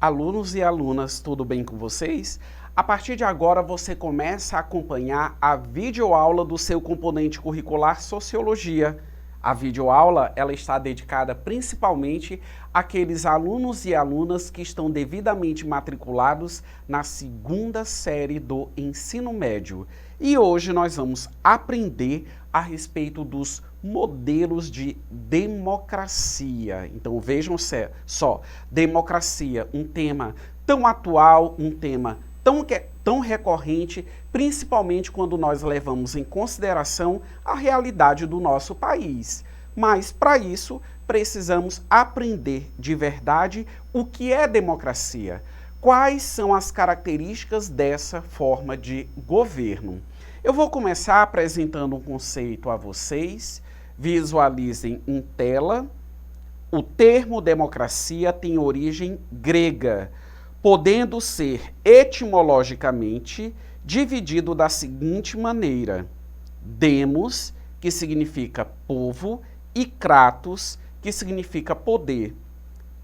Alunos e alunas, tudo bem com vocês? A partir de agora você começa a acompanhar a videoaula do seu componente curricular Sociologia. A videoaula ela está dedicada principalmente àqueles alunos e alunas que estão devidamente matriculados na segunda série do ensino médio. E hoje nós vamos aprender a respeito dos modelos de democracia. Então vejam só, democracia, um tema tão atual, um tema tão recorrente, principalmente quando nós levamos em consideração a realidade do nosso país. Mas, para isso, precisamos aprender de verdade o que é democracia. Quais são as características dessa forma de governo? Eu vou começar apresentando um conceito a vocês. Visualizem em tela. O termo democracia tem origem grega, podendo ser etimologicamente dividido da seguinte maneira: demos, que significa povo, e kratos, que significa poder.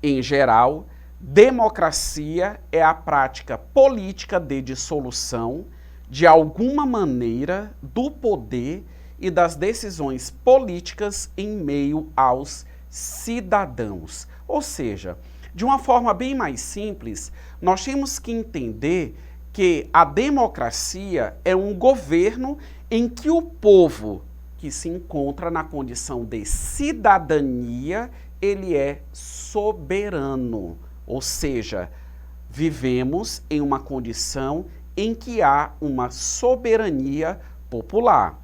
Em geral, democracia é a prática política de dissolução, de alguma maneira, do poder e das decisões políticas em meio aos cidadãos. Ou seja, de uma forma bem mais simples, nós temos que entender que a democracia é um governo em que o povo, que se encontra na condição de cidadania, ele é soberano. Ou seja, vivemos em uma condição em que há uma soberania popular.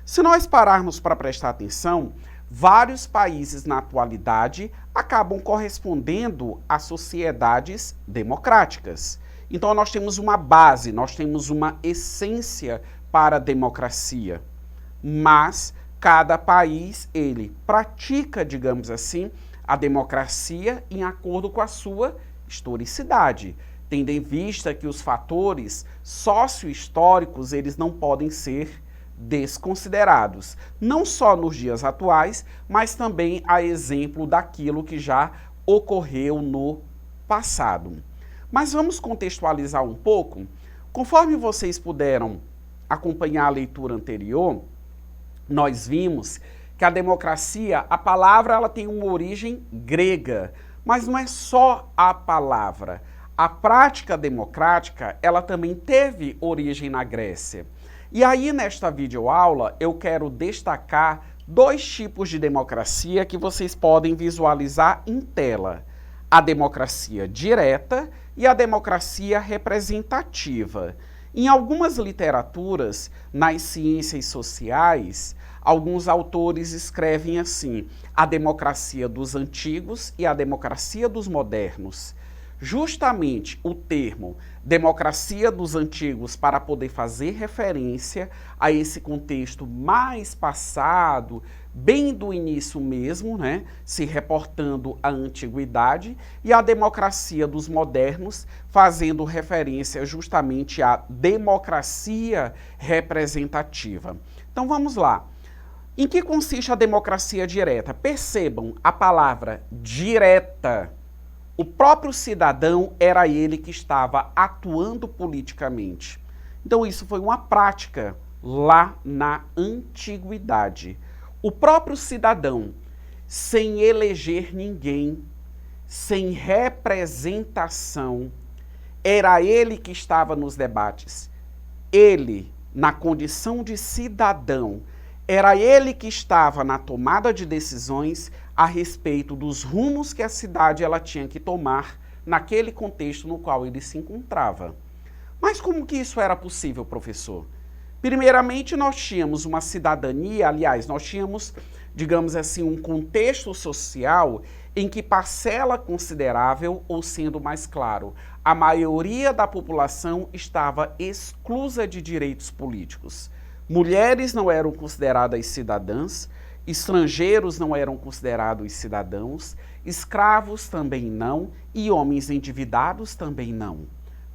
Se nós pararmos para prestar atenção, vários países na atualidade acabam correspondendo a sociedades democráticas. Então nós temos uma base, nós temos uma essência para a democracia. Mas cada país, ele pratica, digamos assim, a democracia em acordo com a sua historicidade, tendo em vista que os fatores sócio-históricos, eles não podem ser desconsiderados, não só nos dias atuais, mas também a exemplo daquilo que já ocorreu no passado. Mas vamos contextualizar um pouco. Conforme vocês puderam acompanhar a leitura anterior, nós vimos que a democracia, a palavra, ela tem uma origem grega, mas não é só a palavra. A prática democrática, ela também teve origem na Grécia. E aí, nesta videoaula, eu quero destacar dois tipos de democracia que vocês podem visualizar em tela: a democracia direta e a democracia representativa. Em algumas literaturas, nas ciências sociais, alguns autores escrevem assim: a democracia dos antigos e a democracia dos modernos. Justamente o termo democracia dos antigos para poder fazer referência a esse contexto mais passado, bem do início mesmo, né, se reportando à antiguidade, e a democracia dos modernos fazendo referência justamente à democracia representativa. Então vamos lá. Em que consiste a democracia direta? Percebam a palavra direta. O próprio cidadão era ele que estava atuando politicamente. Então isso foi uma prática lá na antiguidade. O próprio cidadão, sem eleger ninguém, sem representação, era ele que estava nos debates. Ele, na condição de cidadão, era ele que estava na tomada de decisões a respeito dos rumos que a cidade ela tinha que tomar naquele contexto no qual ele se encontrava. Mas como que isso era possível, professor? Primeiramente, nós tínhamos uma cidadania, aliás, nós tínhamos, digamos assim, um contexto social em que parcela considerável, ou sendo mais claro, a maioria da população estava exclusa de direitos políticos. Mulheres não eram consideradas cidadãs, estrangeiros não eram considerados cidadãos, escravos também não, e homens endividados também não.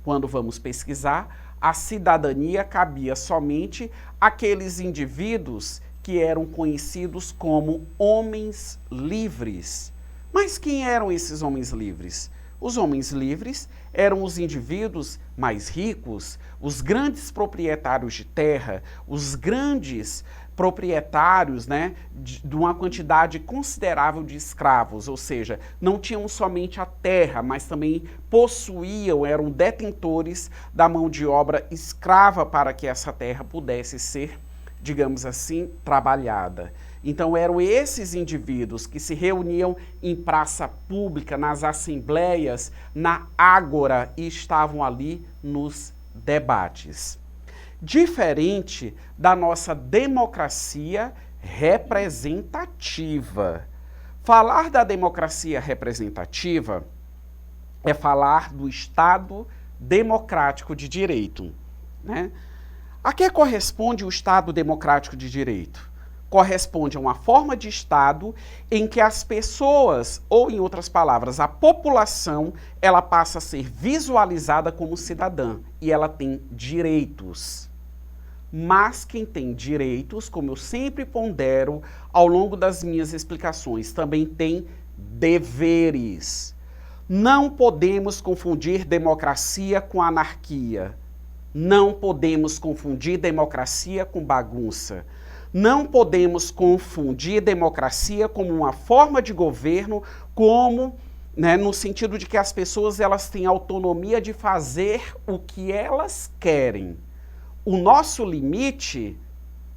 Quando vamos pesquisar, a cidadania cabia somente àqueles indivíduos que eram conhecidos como homens livres. Mas quem eram esses homens livres? Os homens livres eram os indivíduos mais ricos, os grandes proprietários de terra, os grandes proprietários, né, de uma quantidade considerável de escravos, ou seja, não tinham somente a terra, mas também possuíam, eram detentores da mão de obra escrava para que essa terra pudesse ser, digamos assim, trabalhada. Então eram esses indivíduos que se reuniam em praça pública, nas assembleias, na ágora e estavam ali nos debates. Diferente da nossa democracia representativa. Falar da democracia representativa é falar do Estado democrático de direito, né? A que corresponde o Estado democrático de direito? Corresponde a uma forma de Estado em que as pessoas, ou em outras palavras, a população, ela passa a ser visualizada como cidadã e ela tem direitos. Mas quem tem direitos, como eu sempre pondero ao longo das minhas explicações, também tem deveres. Não podemos confundir democracia com anarquia. Não podemos confundir democracia com bagunça. Não podemos confundir democracia como uma forma de governo, como, né, no sentido de que as pessoas elas têm autonomia de fazer o que elas querem. O nosso limite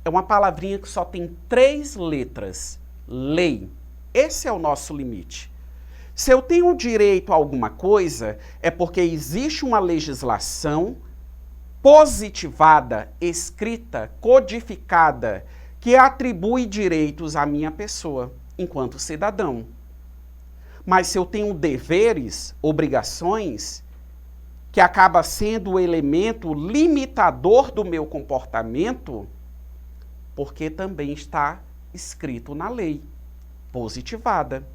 é uma palavrinha que só tem 3 letras. Lei. Esse é o nosso limite. Se eu tenho direito a alguma coisa, é porque existe uma legislação positivada, escrita, codificada, que atribui direitos à minha pessoa, enquanto cidadão. Mas se eu tenho deveres, obrigações, que acaba sendo o elemento limitador do meu comportamento, porque também está escrito na lei, positivada.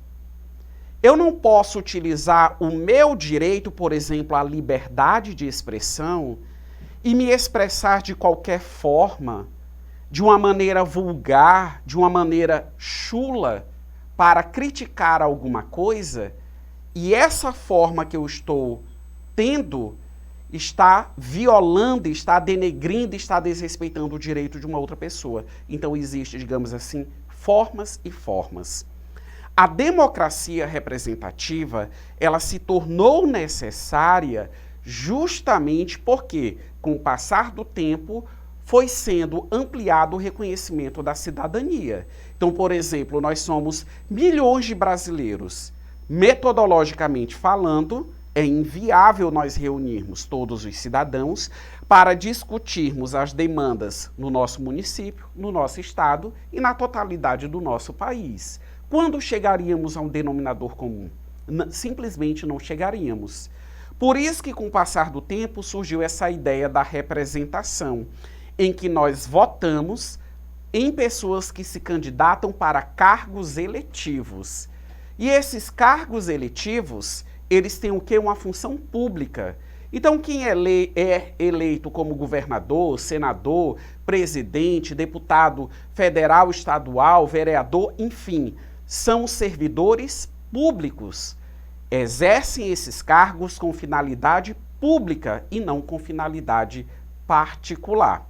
Eu não posso utilizar o meu direito, por exemplo, à liberdade de expressão, e me expressar de qualquer forma, de uma maneira vulgar, de uma maneira chula, para criticar alguma coisa, e essa forma que eu estou tendo está violando, está denegrindo, está desrespeitando o direito de uma outra pessoa. Então existe, digamos assim, formas e formas. A democracia representativa, ela se tornou necessária justamente porque, com o passar do tempo, foi sendo ampliado o reconhecimento da cidadania. Então, por exemplo, nós somos milhões de brasileiros. Metodologicamente falando, é inviável nós reunirmos todos os cidadãos para discutirmos as demandas no nosso município, no nosso estado e na totalidade do nosso país. Quando chegaríamos a um denominador comum? Simplesmente não chegaríamos. Por isso que, com o passar do tempo, surgiu essa ideia da representação, em que nós votamos em pessoas que se candidatam para cargos eletivos. E esses cargos eletivos, eles têm o quê? Uma função pública. Então, quem é eleito como governador, senador, presidente, deputado federal, estadual, vereador, enfim, são servidores públicos. Exercem esses cargos com finalidade pública e não com finalidade particular.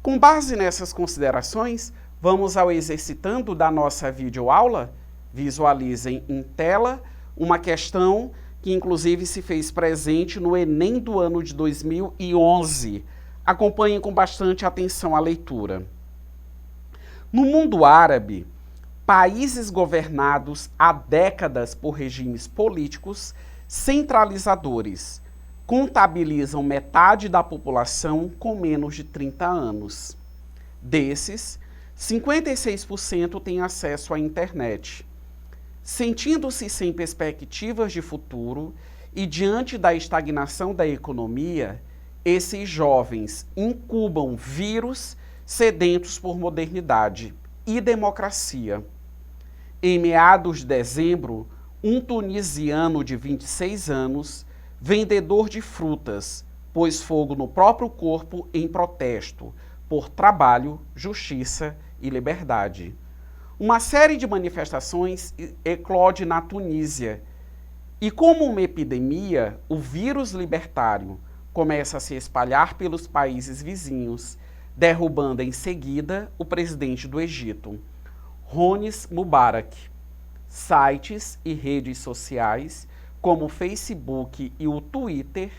Com base nessas considerações, vamos ao exercitando da nossa videoaula. Visualizem em tela uma questão que inclusive se fez presente no Enem do ano de 2011. Acompanhem com bastante atenção a leitura. No mundo árabe, países governados há décadas por regimes políticos centralizadores contabilizam metade da população com menos de 30 anos. Desses, 56% têm acesso à internet. Sentindo-se sem perspectivas de futuro e diante da estagnação da economia, esses jovens incubam vírus sedentos por modernidade e democracia. Em meados de dezembro, um tunisiano de 26 anos, vendedor de frutas, pôs fogo no próprio corpo em protesto por trabalho, justiça e liberdade. Uma série de manifestações eclode na Tunísia E como uma epidemia, o vírus libertário começa a se espalhar pelos países vizinhos, derrubando em seguida o presidente do Egito, Hosni Mubarak. Sites e redes sociais, como o Facebook e o Twitter,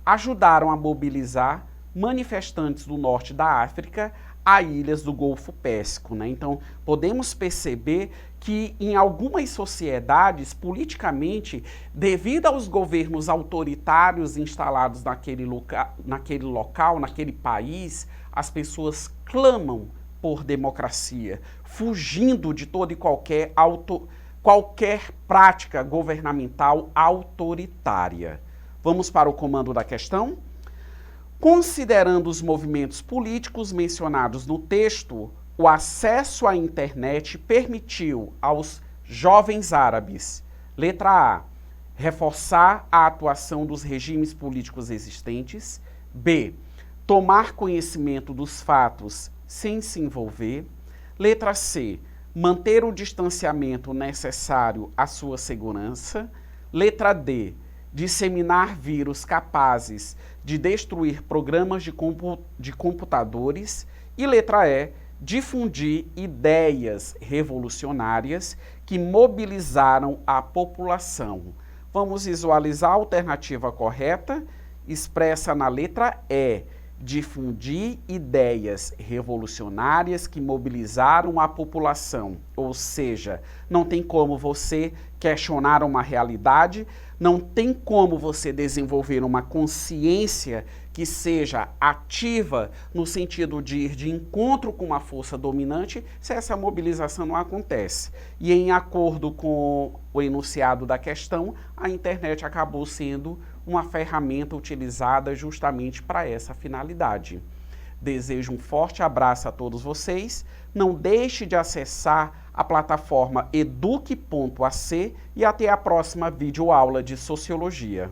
ajudaram a mobilizar manifestantes do norte da África a ilhas do Golfo Pérsico, né? Então, podemos perceber que em algumas sociedades, politicamente, devido aos governos autoritários instalados naquele local, naquele país, as pessoas clamam por democracia, fugindo de toda e qualquer prática governamental autoritária. Vamos para o comando da questão? Considerando os movimentos políticos mencionados no texto, o acesso à internet permitiu aos jovens árabes, letra A, reforçar a atuação dos regimes políticos existentes, B, tomar conhecimento dos fatos sem se envolver, letra C, manter o distanciamento necessário à sua segurança, letra D, disseminar vírus capazes de destruir programas de computadores e letra E, difundir ideias revolucionárias que mobilizaram a população. Vamos visualizar a alternativa correta, expressa na letra E, difundir ideias revolucionárias que mobilizaram a população. Ou seja, não tem como você questionar uma realidade, não tem como você desenvolver uma consciência que seja ativa no sentido de ir de encontro com uma força dominante se essa mobilização não acontece. E em acordo com o enunciado da questão, a internet acabou sendo uma ferramenta utilizada justamente para essa finalidade. Desejo um forte abraço a todos vocês. Não deixe de acessar a plataforma eduque.ac e até a próxima videoaula de Sociologia.